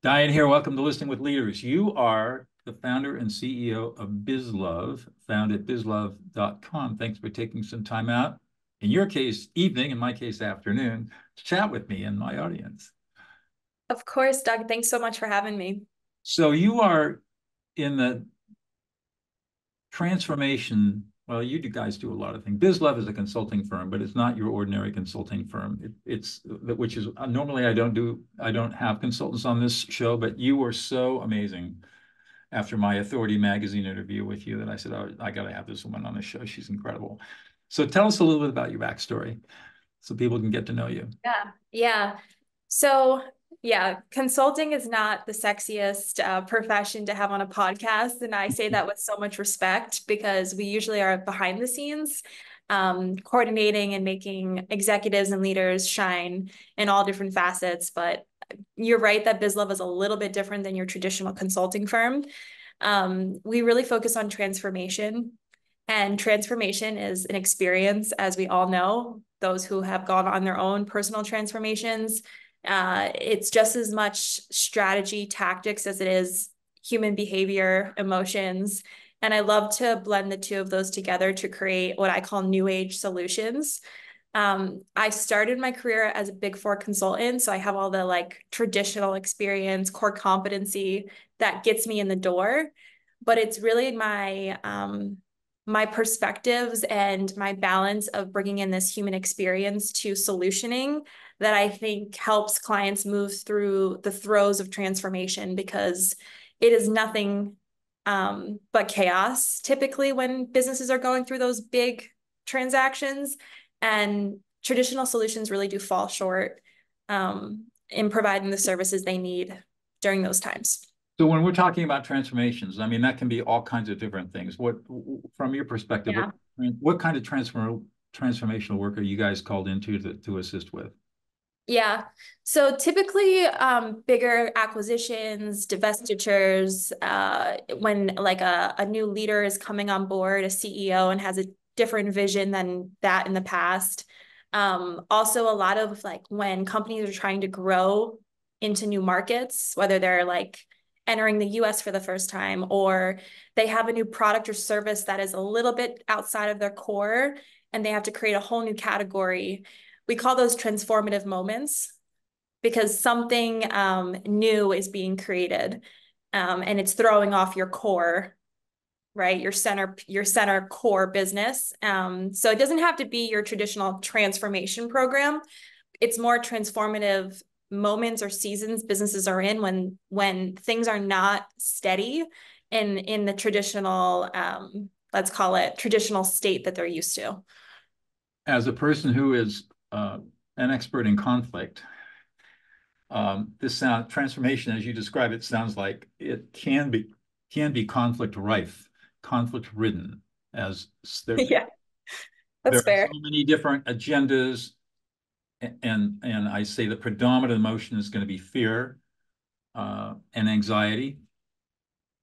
Diane here. Welcome to Listening with Leaders. You are the founder and CEO of Bizlove, found at bizlove.com. Thanks for taking some time out, in your case, evening, in my case, afternoon, to chat with me and my audience. Of course, Doug. Thanks so much for having me. So you are in the transformation. Well, you guys do a lot of things. Bizlove is a consulting firm, but it's not your ordinary consulting firm. It's which is normally I don't have consultants on this show, but you were so amazing after my Authority magazine interview with you that I said, oh, I got to have this woman on the show. She's incredible. So tell us a little bit about your backstory so people can get to know you. Yeah. So, yeah, consulting is not the sexiest profession to have on a podcast. And I say that with so much respect because we usually are behind the scenes, coordinating and making executives and leaders shine in all different facets. But you're right that BizLove is a little bit different than your traditional consulting firm. We really focus on transformation. And transformation is an experience, as we all know, those who have gone on their own personal transformations. It's just as much strategy, tactics as it is human behavior, emotions. And I love to blend the two of those together to create what I call new age solutions. I started my career as a Big Four consultant, so I have all the like traditional experience, core competency that gets me in the door. But it's really my perspectives and my balance of bringing in this human experience to solutioning that I think helps clients move through the throes of transformation because it is nothing but chaos typically when businesses are going through those big transactions. And traditional solutions really do fall short in providing the services they need during those times. So when we're talking about transformations, I mean, that can be all kinds of different things. From your perspective, Yeah. what kind of transformational work are you guys called into to assist with? Yeah. So typically, bigger acquisitions, divestitures, when like a new leader is coming on board, a CEO, and has a different vision than that in the past. Also, a lot of like when companies are trying to grow into new markets, whether they're like entering the US for the first time or they have a new product or service that is a little bit outside of their core and they have to create a whole new category. We call those transformative moments because something new is being created, and it's throwing off your core, right? Your center core business. So it doesn't have to be your traditional transformation program. It's more transformative moments or seasons businesses are in when things are not steady in the traditional, let's call it traditional state that they're used to. As a person who is an expert in conflict, transformation, as you describe it, sounds like it can be conflict rife, conflict ridden, as Yeah, there that's are so fair. many different agendas, and I say the predominant emotion is going to be fear and anxiety.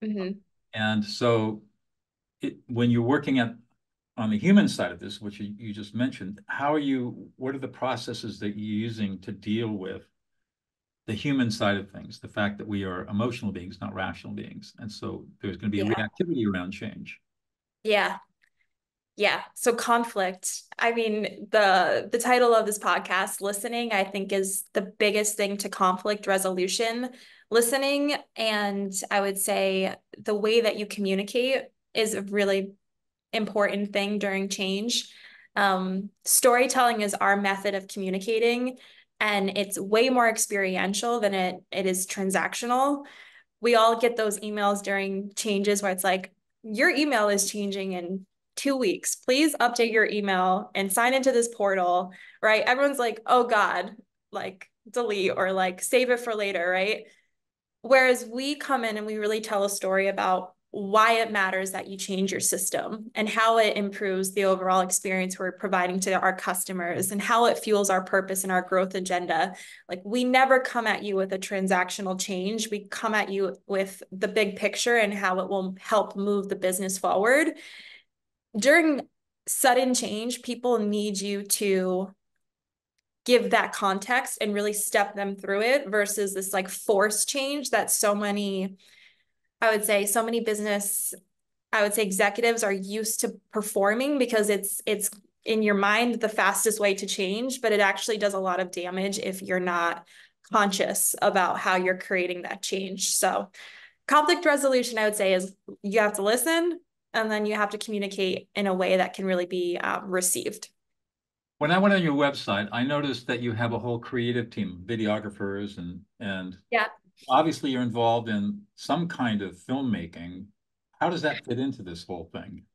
Mm-hmm. And so when you're working on the human side of this, which you just mentioned, what are the processes that you're using to deal with the human side of things, the fact that we are emotional beings, not rational beings. And so there's going to be Yeah. reactivity around change. Yeah. Yeah. So conflict. I mean, the title of this podcast, listening, I think is the biggest thing to conflict resolution. Listening, and I would say the way that you communicate is a really important thing during change. Storytelling is our method of communicating, and it's way more experiential than it is transactional. We all get those emails during changes where it's like, your email is changing in 2 weeks. Please update your email and sign into this portal, right? Everyone's like, oh God, like delete or like save it for later, right? Whereas we come in and we really tell a story about why it matters that you change your system and how it improves the overall experience we're providing to our customers and how it fuels our purpose and our growth agenda. Like we never come at you with a transactional change. We come at you with the big picture and how it will help move the business forward. During sudden change, people need you to give that context and really step them through it versus this like forced change that so many, I would say, so many business, I would say executives are used to performing because it's in your mind the fastest way to change, but it actually does a lot of damage if you're not conscious about how you're creating that change. So conflict resolution, I would say, is you have to listen and then you have to communicate in a way that can really be received. When I went on your website, I noticed that you have a whole creative team, videographers, and Yeah. obviously you're involved in some kind of filmmaking. How does that fit into this whole thing?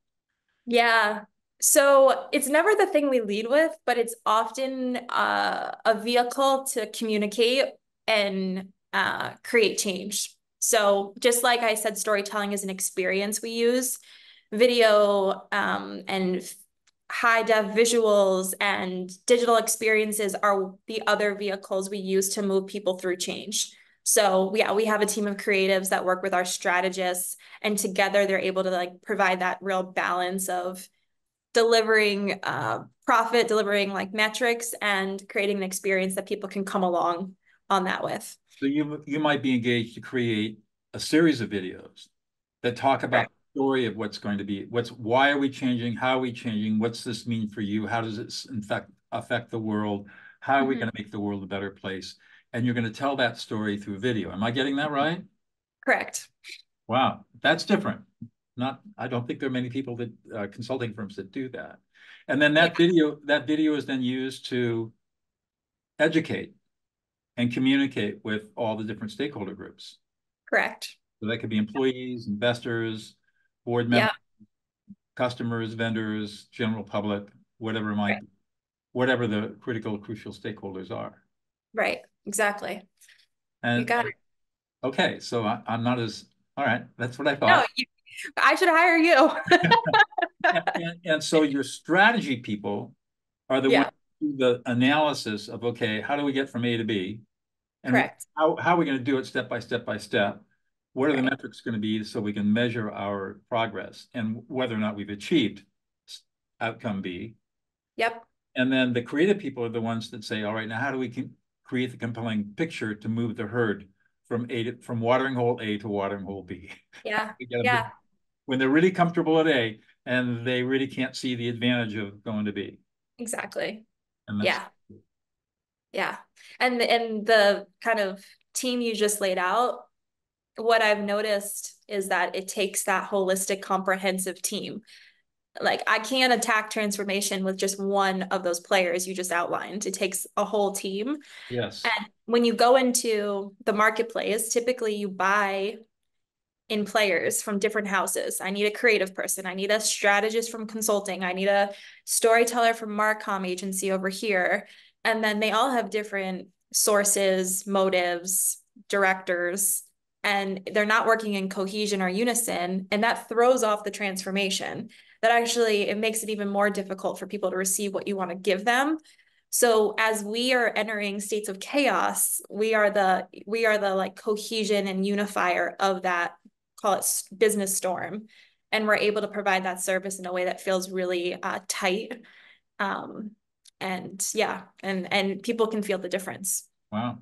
Yeah. So it's never the thing we lead with, but it's often a vehicle to communicate and create change. So just like I said, storytelling is an experience we use, video and high def visuals and digital experiences are the other vehicles we use to move people through change. So yeah, we have a team of creatives that work with our strategists, and together they're able to like provide that real balance of delivering profit, delivering like metrics, and creating an experience that people can come along on that with. So you might be engaged to create a series of videos that talk about Correct. the story of what's going to be, why are we changing? How are we changing? What's this mean for you? How does it in fact affect the world? How are we Mhm. going to make the world a better place? And you're going to tell that story through video. Am I getting that right? Correct. Wow, that's different. Not, I don't think there are many people that consulting firms that do that. And then Yeah, that video is then used to educate and communicate with all the different stakeholder groups. correct. So that could be employees, investors, board Yeah, members, customers, vendors, general public, whatever right. might, whatever the critical, crucial stakeholders are. Right. Exactly. You And got it. okay, so I'm not as, all right, that's what I No, thought. I should hire you. And so your strategy people are the ones Yeah, who do the analysis of, okay, how do we get from A to B? And correct. how are we going to do it step by step by step? What are the Right. metrics going to be so we can measure our progress and whether or not we've achieved outcome B? Yep. And then the creative people are the ones that say, all right, now how do we create the compelling picture to move the herd from watering hole A to watering hole B? Yeah. We get a big, Yeah. when they're really comfortable at A and they really can't see the advantage of going to B. Exactly. And that's Yeah. Yeah. And the kind of team you just laid out, what I've noticed is that it takes that holistic, comprehensive team. Like I can't attack transformation with just one of those players you just outlined. It takes a whole team. yes. And when you go into the marketplace, typically you buy in players from different houses. I need a creative person. I need a strategist from consulting. I need a storyteller from Marcom agency over here. And then they all have different sources, motives, directors, and they're not working in cohesion or unison. And that throws off the transformation. That actually, it makes it even more difficult for people to receive what you want to give them. So as we are entering states of chaos, we are the like cohesion and unifier of that, call it business storm, and we're able to provide that service in a way that feels really tight, um, and yeah, and people can feel the difference. Wow.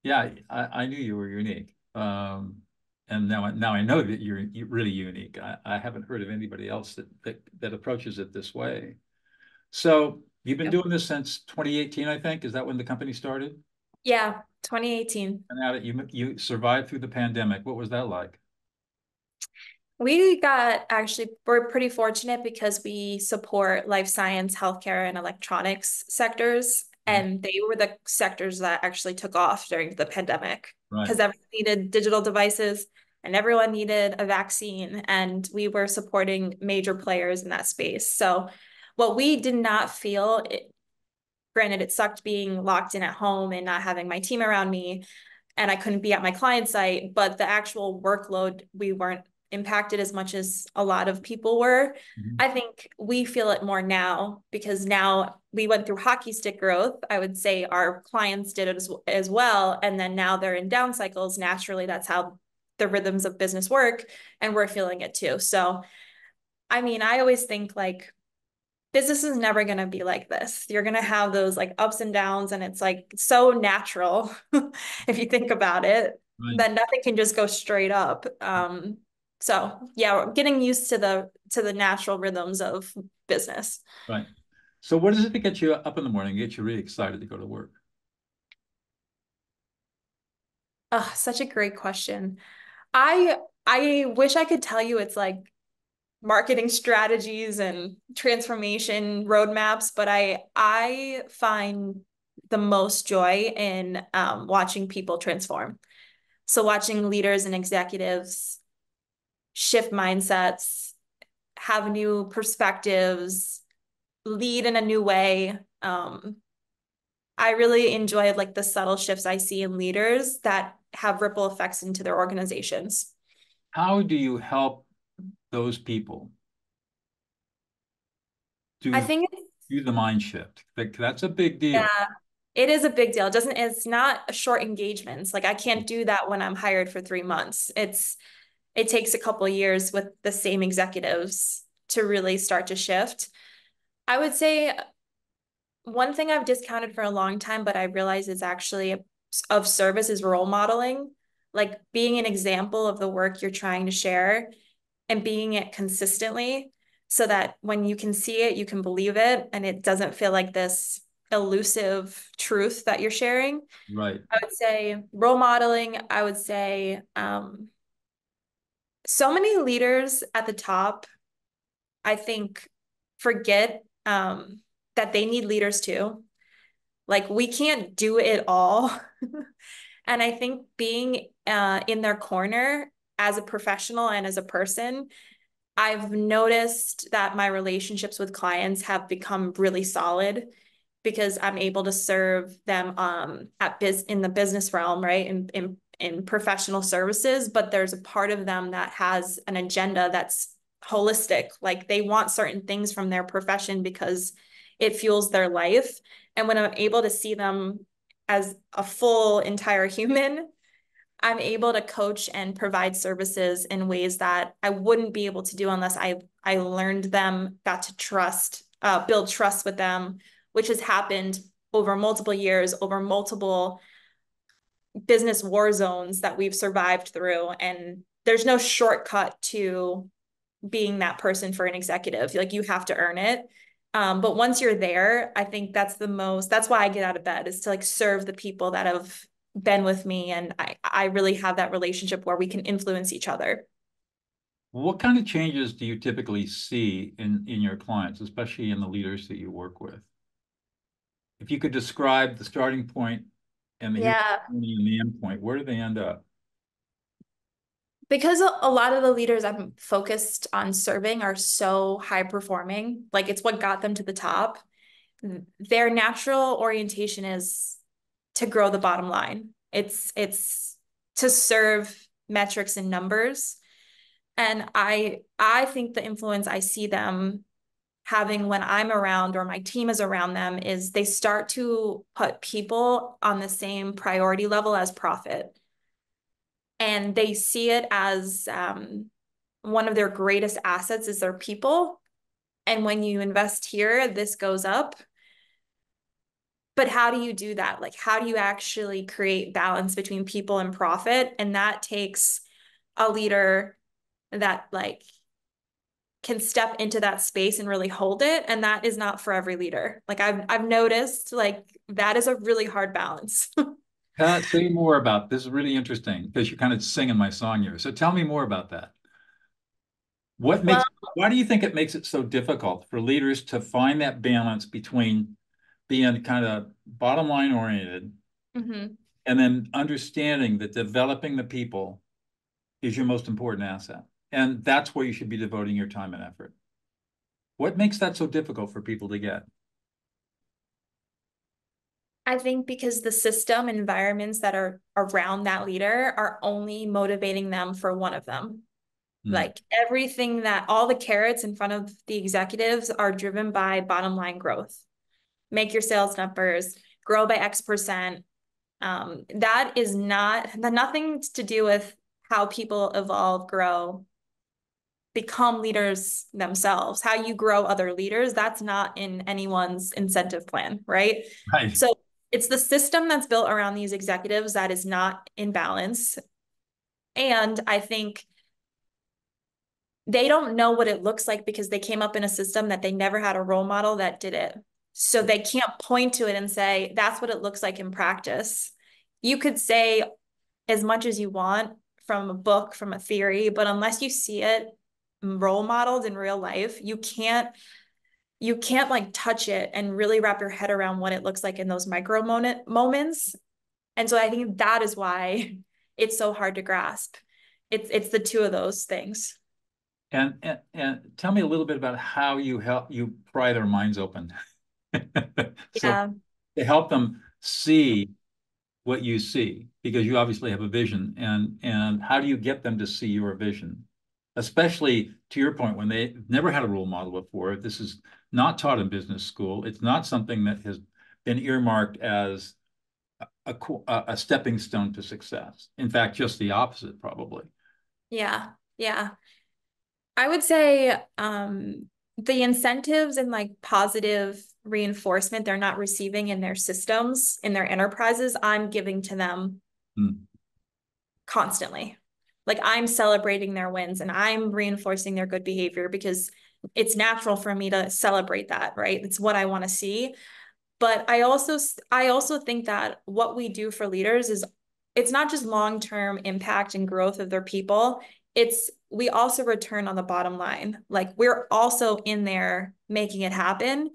Yeah, I knew you were unique. And now I know that you're really unique. I haven't heard of anybody else that approaches it this way. So you've been Yep. doing this since 2018, I think. Is that when the company started? Yeah, 2018. And now that you survived through the pandemic, what was that like? We're pretty fortunate because we support life science, healthcare, and electronics sectors. Mhm. And they were the sectors that actually took off during the pandemic Right. because everyone needed digital devices and everyone needed a vaccine. And we were supporting major players in that space. So what we did not feel, granted, it sucked being locked in at home and not having my team around me, and I couldn't be at my client site, but the actual workload, we weren't impacted as much as a lot of people were. Mhm. I think we feel it more now because now we went through hockey stick growth. I would say our clients did it as well. And then now they're in down cycles. Naturally, that's how the rhythms of business work. And we're feeling it too. So, I mean, I always think like business is never going to be like this. You're going to have those like ups and downs, and it's like so natural if you think about it, Right, then nothing can just go straight up. So yeah, we're getting used to the natural rhythms of business. right. So what is it that gets you up in the morning, get you really excited to go to work? Oh, such a great question. I I wish I could tell you it's like marketing strategies and transformation roadmaps, but I find the most joy in watching people transform. So watching leaders and executives shift mindsets, have new perspectives, lead in a new way. I really enjoy like the subtle shifts I see in leaders that have ripple effects into their organizations. How do you help those people I do think do the mind shift? That's a big deal. yeah, it is a big deal. It's not short engagements. Like I can't do that when I'm hired for 3 months. It takes a couple of years with the same executives to really start to shift. I would say one thing I've discounted for a long time, but I realize is actually of service is role modeling, like being an example of the work you're trying to share and being it consistently so that when you can see it, you can believe it and it doesn't feel like this elusive truth that you're sharing. Right. I would say role modeling, I would say so many leaders at the top, I think, forget that they need leaders too. Like we can't do it all. And I think being in their corner as a professional and as a person, I've noticed that my relationships with clients have become really solid because I'm able to serve them in the business realm, right? In professional services, but there's a part of them that has an agenda that's holistic. Like they want certain things from their profession because it fuels their life. And when I'm able to see them as a full entire human, I'm able to coach and provide services in ways that I wouldn't be able to do unless I learned them, got to build trust with them, which has happened over multiple years, over multiple business war zones that we've survived through. And there's no shortcut to being that person for an executive. Like you have to earn it. But once you're there, I think that's why I get out of bed is to like serve the people that have been with me. And I really have that relationship where we can influence each other. What kind of changes do you typically see in your clients, especially in the leaders that you work with? If you could describe the starting point and Yeah. the end point, where do they end up? Because a lot of the leaders I'm focused on serving are so high performing, like it's what got them to the top. Their natural orientation is to grow the bottom line. It's to serve metrics and numbers. And I think the influence I see them having when I'm around or my team is around them is they start to put people on the same priority level as profit. And they see it as one of their greatest assets is their people. And when you invest here, this goes up. But how do you do that? Like, how do you actually create balance between people and profit? And that takes a leader that like can step into that space and really hold it. And that is not for every leader. Like I've noticed like that is a really hard balance. Say more about this. Is really interesting because you're kind of singing my song here. So tell me more about that. What Well, makes, why do you think it makes it so difficult for leaders to find that balance between being kind of bottom line oriented mhm. and then understanding that developing the people is your most important asset? And that's where you should be devoting your time and effort. What makes that so difficult for people to get? I think because the system environments that are around that leader are only motivating them for one of them. Hmm. Like everything that all the carrots in front of the executives are driven by bottom line growth. Make your sales numbers, grow by X%. That is nothing to do with how people evolve, grow, become leaders themselves, how you grow other leaders, that's not in anyone's incentive plan, right? Right. So it's the system that's built around these executives that is not in balance. And I think they don't know what it looks like because they came up in a system that they never had a role model that did it. So they can't point to it and say, that's what it looks like in practice. You could say as much as you want from a book, from a theory, but unless you see it role modeled in real life, you can't like touch it and really wrap your head around what it looks like in those micro moments. And so I think that is why it's so hard to grasp. It's the two of those things. And tell me a little bit about how you help you pry their minds open. So Yeah. to help them see what you see, because you obviously have a vision, and how do you get them to see your vision? Especially to your point, when they've never had a role model before. This is not taught in business school. It's not something that has been earmarked as a stepping stone to success. In fact, just the opposite, probably. Yeah. Yeah. I would say the incentives and like positive reinforcement they're not receiving in their systems, in their enterprises, I'm giving to them Hmm. constantly. Like I'm celebrating their wins and I'm reinforcing their good behavior because it's natural for me to celebrate that, right? It's what I want to see. But I also think that what we do for leaders is it's not just long-term impact and growth of their people. It's we also return on the bottom line. Like we're also in there making it happen.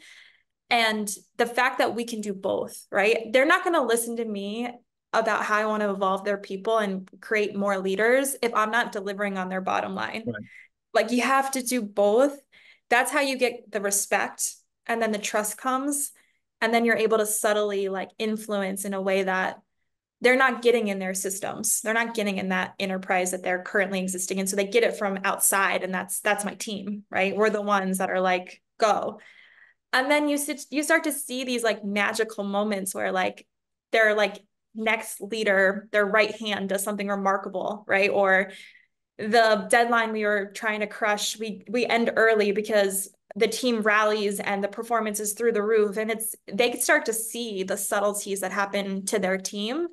And the fact that we can do both, right? They're not going to listen to me about how I want to evolve their people and create more leaders if I'm not delivering on their bottom line. Right. Like you have to do both. That's how you get the respect and then the trust comes. And then you're able to subtly like influence in a way that they're not getting in their systems. They're not getting in that enterprise that they're currently existing in. So they get it from outside. And that's my team, right? We're the ones that are like, go. And then you start to see these like magical moments where like their like next leader, their right hand does something remarkable, right? Or the deadline we were trying to crush, we end early because the team rallies and the performance is through the roof. And they can start to see the subtleties that happen to their team.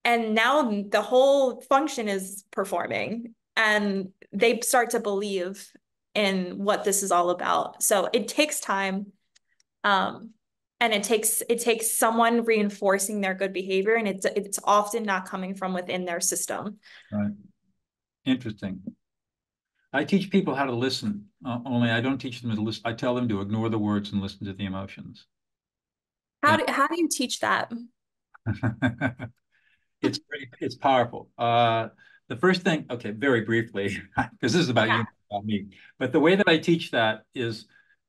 And now the whole function is performing and they start to believe in what this is all about. So it takes time. Um, and it takes someone reinforcing their good behavior, and it's often not coming from within their system. Right. Interesting. I teach people how to listen, only I don't teach them to listen. I tell them to ignore the words and listen to the emotions. How And do you teach that? it's powerful. The first thing, okay, very briefly, because this is about you, Yeah. not about me. But the way that I teach that is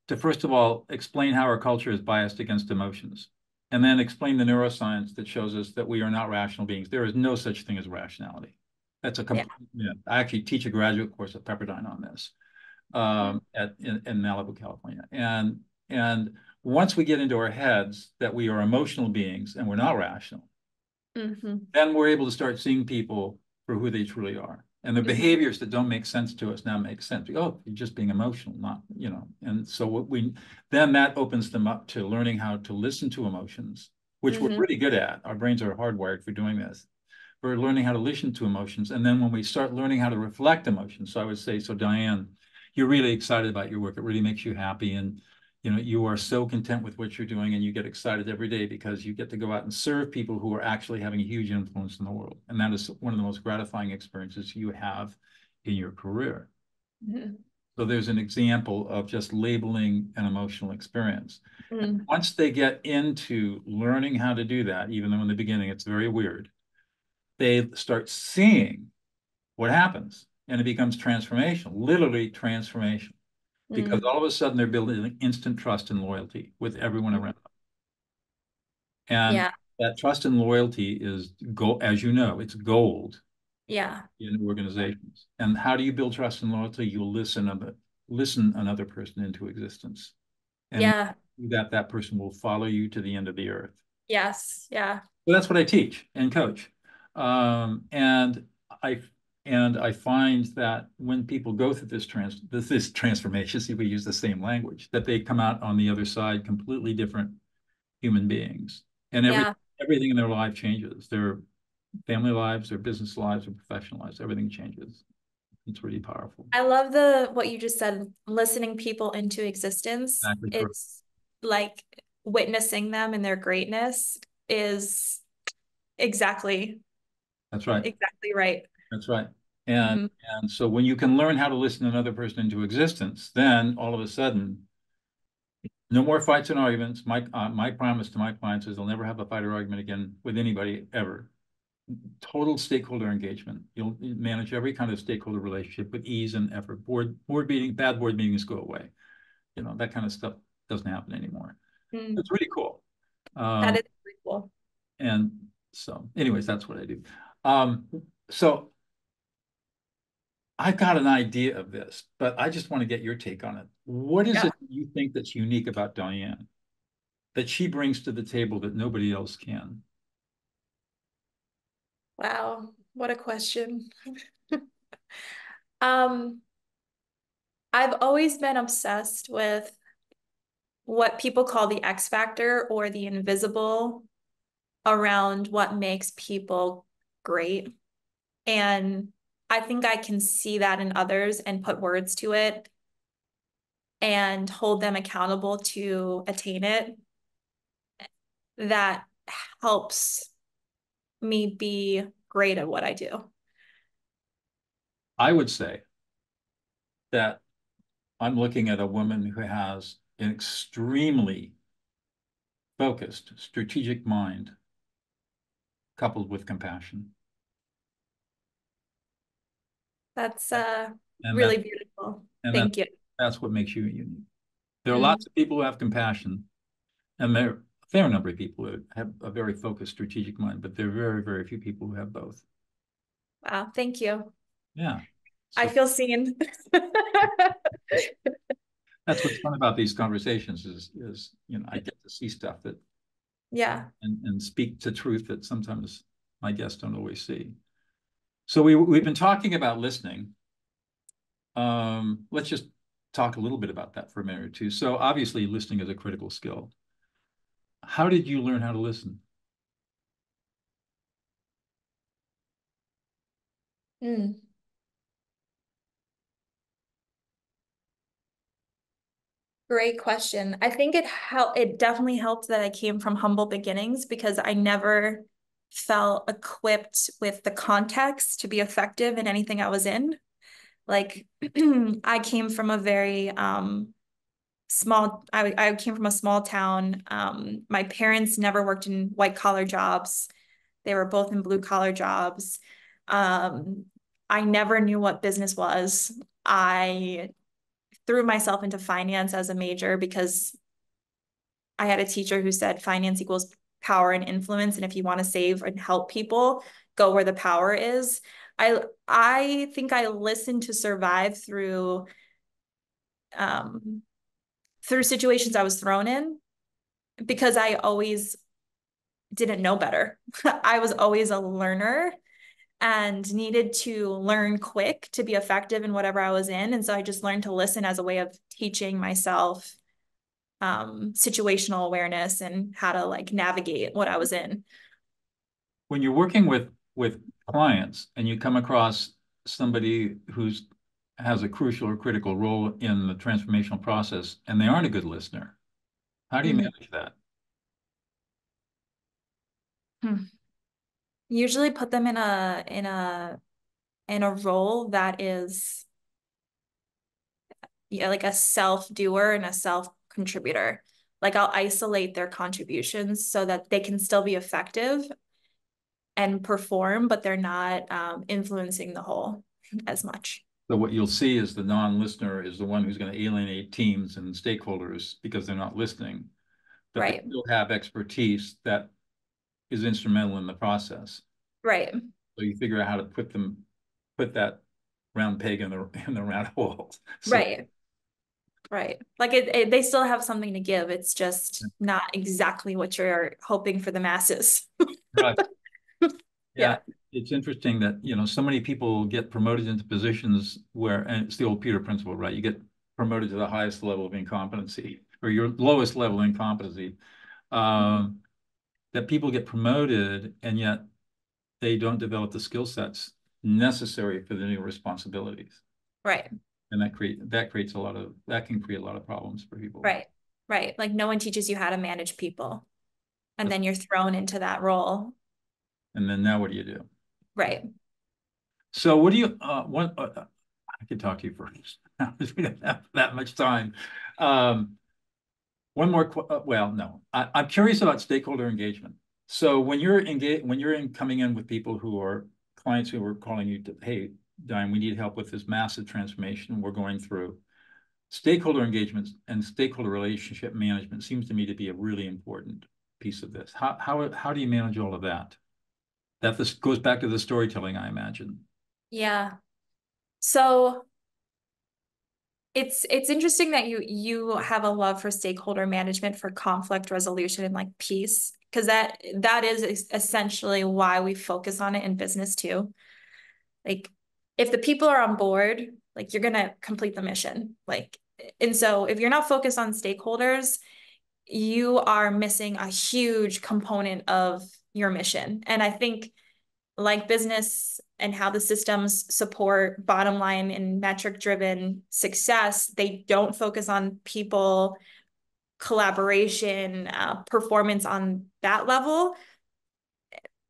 to first of all explain how our culture is biased against emotions, and then explain the neuroscience that shows us that we are not rational beings. There is no such thing as rationality. That's a Yeah. complete myth. I actually teach a graduate course at Pepperdine on this, in Malibu, California. And once we get into our heads that we are emotional beings and we're not rational, Mm-hmm. then we're able to start seeing people for who they truly are. And the Mm-hmm. behaviors that don't make sense to us now make sense. Oh, you're just being emotional, not, And so then that opens them up to learning how to listen to emotions, which we're Mm-hmm. pretty good at. Our brains are hardwired for doing this. We're learning how to listen to emotions. And then when we start learning how to reflect emotions, so I would say, so Diane, you're really excited about your work. It really makes you happy. And you are so content with what you're doing and you get excited every day because you get to go out and serve people who are actually having a huge influence in the world. And that is one of the most gratifying experiences you have in your career. Mm-hmm. So there's an example of just labeling an emotional experience. And Mm-hmm. once they get into learning how to do that, even though in the beginning it's very weird, they start seeing what happens and it becomes transformational, literally transformational, because all of a sudden they're building instant trust and loyalty with everyone Mm-hmm. around them. And Yeah. that trust and loyalty is gold, as you know, it's gold Yeah. in organizations. And how do you build trust and loyalty? You listen another person into existence. And Yeah. that person will follow you to the end of the earth. Yes. Yeah. So that's what I teach and coach. And I And I find that when people go through this transformation, see, we use the same language, that they come out on the other side completely different human beings. And Yeah. everything in their life changes. Their family lives, their business lives, their professional lives, everything changes. It's really powerful. I love what you just said, listening people into existence. Exactly correct. It's like witnessing them and their greatness is exactly, That's right. exactly right. That's right. And Mhm. and so when you can learn how to listen another person into existence, then all of a sudden, no more fights and arguments. My promise to my clients is they'll never have a fight or argument again with anybody ever. Total stakeholder engagement. You'll manage every kind of stakeholder relationship with ease and effort. Bad board meetings go away. You know, that kind of stuff doesn't happen anymore. Mm. It's really cool. That Um, is pretty cool. and so, anyways, that's what I do. Um, so I've got an idea of this, but I just want to get your take on it. What is Yeah. it you think that's unique about Diane that she brings to the table that nobody else can? Wow. What a question. Um, I've always been obsessed with what people call the X factor or the invisible around what makes people great. And I think I can see that in others and put words to it and hold them accountable to attain it. That helps me be great at what I do. I would say that I'm looking at a woman who has an extremely focused, strategic mind coupled with compassion. That's And that really beautiful. and that Thank you. that's what makes you unique. There are Mm, lots of people who have compassion, and there are a fair number of people who have a very focused strategic mind, but there are very, very few people who have both. wow, thank you. Yeah. I So feel seen. that's what's fun about these conversations is I get to see stuff that Yeah. and speak to truth that sometimes my guests don't always see. So we've been talking about listening. Let's just talk a little bit about that for a minute or two. So obviously listening is a critical skill. How did you learn how to listen? Mm. Great question. I think it definitely helped that I came from humble beginnings because I never felt equipped with the context to be effective in anything I was in. Like I came from a very I came from a small town. My parents never worked in white collar jobs. They were both in blue collar jobs. Um, I never knew what business was. I threw myself into finance as a major because I had a teacher who said finance equals power and influence. And if you want to save and help people, go where the power is. I think I listened to survive um, through situations I was thrown in because I always didn't know better. I was always a learner and needed to learn quick to be effective in whatever I was in. And so I just learned to listen as a way of teaching myself situational awareness and how to like navigate what I was in. When you're working with clients and you come across somebody who's has a crucial or critical role in the transformational process and they aren't a good listener, how do you Mhm. manage that? Hmm. Usually put them in a role that is yeah, like a self-doer and a self-contributor. Like I'll isolate their contributions so that they can still be effective and perform, but they're not influencing the whole as much. So what you'll see is the non-listener is the one who's going to alienate teams and stakeholders because they're not listening, but they Right. still have expertise that is instrumental in the process. Right. So you figure out how to put that round peg in the round hole. So Right. Right. Like they still have something to give. It's just not exactly what you're hoping for the masses. right. Yeah. Yeah. it's interesting that, so many people get promoted into positions where, and it's the old Peter principle, right? You get promoted to the highest level of incompetency or your lowest level of incompetency. That people get promoted and yet they don't develop the skill sets necessary for the new responsibilities. Right. And that can create a lot of problems for people. Right. Right. Like no one teaches you how to manage people. And then you're thrown into that role. And then now what do you do? Right. So what do you, I could talk to you first. We don't have that much time. One more, well, no, I'm curious about stakeholder engagement. So when you're coming in with people who are clients who are calling you, hey, Diane, we need help with this massive transformation we're going through. Stakeholder engagement and stakeholder relationship management seems to me to be a really important piece of this. How do you manage all of that? This goes back to the storytelling, I imagine. Yeah. So it's interesting that you have a love for stakeholder management, for conflict resolution and like peace, because that is essentially why we focus on it in business too. Like if the people are on board, like you're gonna complete the mission. Like, and so if you're not focused on stakeholders, you are missing a huge component of your mission. And I think like business and how the systems support bottom line and metric driven success, they don't focus on people, collaboration, performance on that level.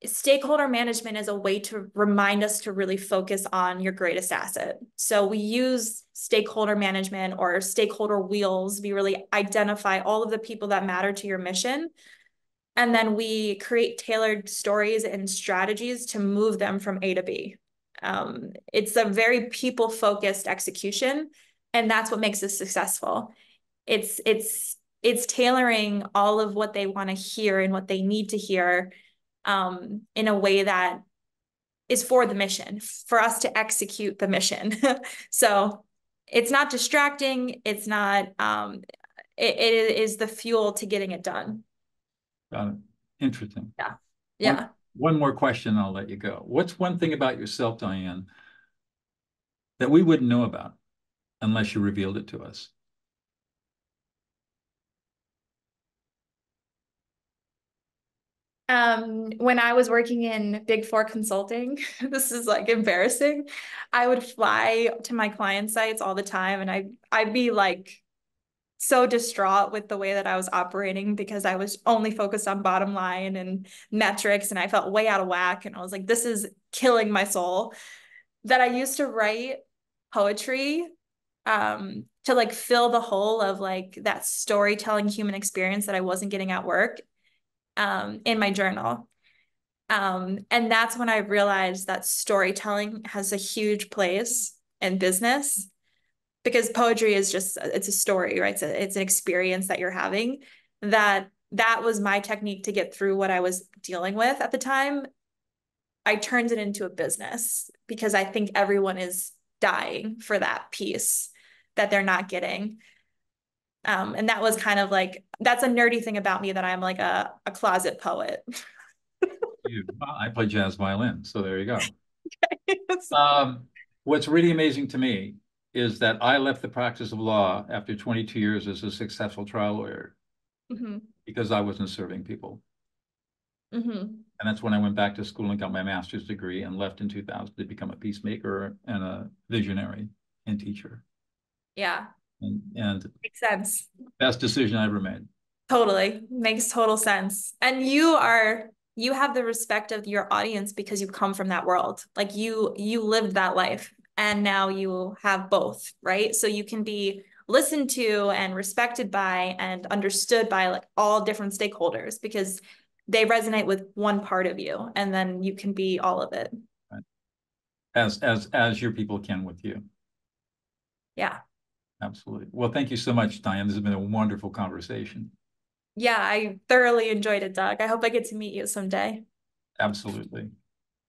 Stakeholder management is a way to remind us to really focus on your greatest asset. So we use stakeholder management or stakeholder wheels. We really identify all of the people that matter to your mission. And then we create tailored stories and strategies to move them from A to B. It's a very people-focused execution, and that's what makes us successful. It's tailoring all of what they want to hear and what they need to hear in a way that is for the mission, for us to execute the mission. So it's not distracting. It's not, it is the fuel to getting it done. Got it. Interesting. Yeah. Yeah. One more question, I'll let you go. What's one thing about yourself, Diane, that we wouldn't know about unless you revealed it to us? When I was working in Big Four consulting, this is like embarrassing. I would fly to my client sites all the time, and I'd be like so distraught with the way that I was operating because I was only focused on bottom line and metrics, and I felt way out of whack. And I was like, this is killing my soul. That I used to write poetry to like fill the hole of like that storytelling human experience that I wasn't getting at work in my journal. And that's when I realized that storytelling has a huge place in business because poetry is just, it's a story, right? It's an experience that you're having. That was my technique to get through what I was dealing with at the time. I turned it into a business because I think everyone is dying for that piece that they're not getting. And that was kind of like, that's a nerdy thing about me, that I'm like a closet poet. I play jazz violin, so there you go. What's really amazing to me is that I left the practice of law after 22 years as a successful trial lawyer because I wasn't serving people. And that's when I went back to school and got my master's degree and left in 2000 to become a peacemaker and a visionary and teacher. Yeah. And makes sense. Best decision I ever made. Totally. Makes total sense. And you have the respect of your audience because you come from that world. Like you lived that life and now you have both, right? So you can be listened to and respected by and understood by like all different stakeholders because they resonate with one part of you, and then you can be all of it. Right. As your people can with you. Yeah. Absolutely. Well, thank you so much, Diane. This has been a wonderful conversation. Yeah, I thoroughly enjoyed it, Doug. I hope I get to meet you someday. Absolutely.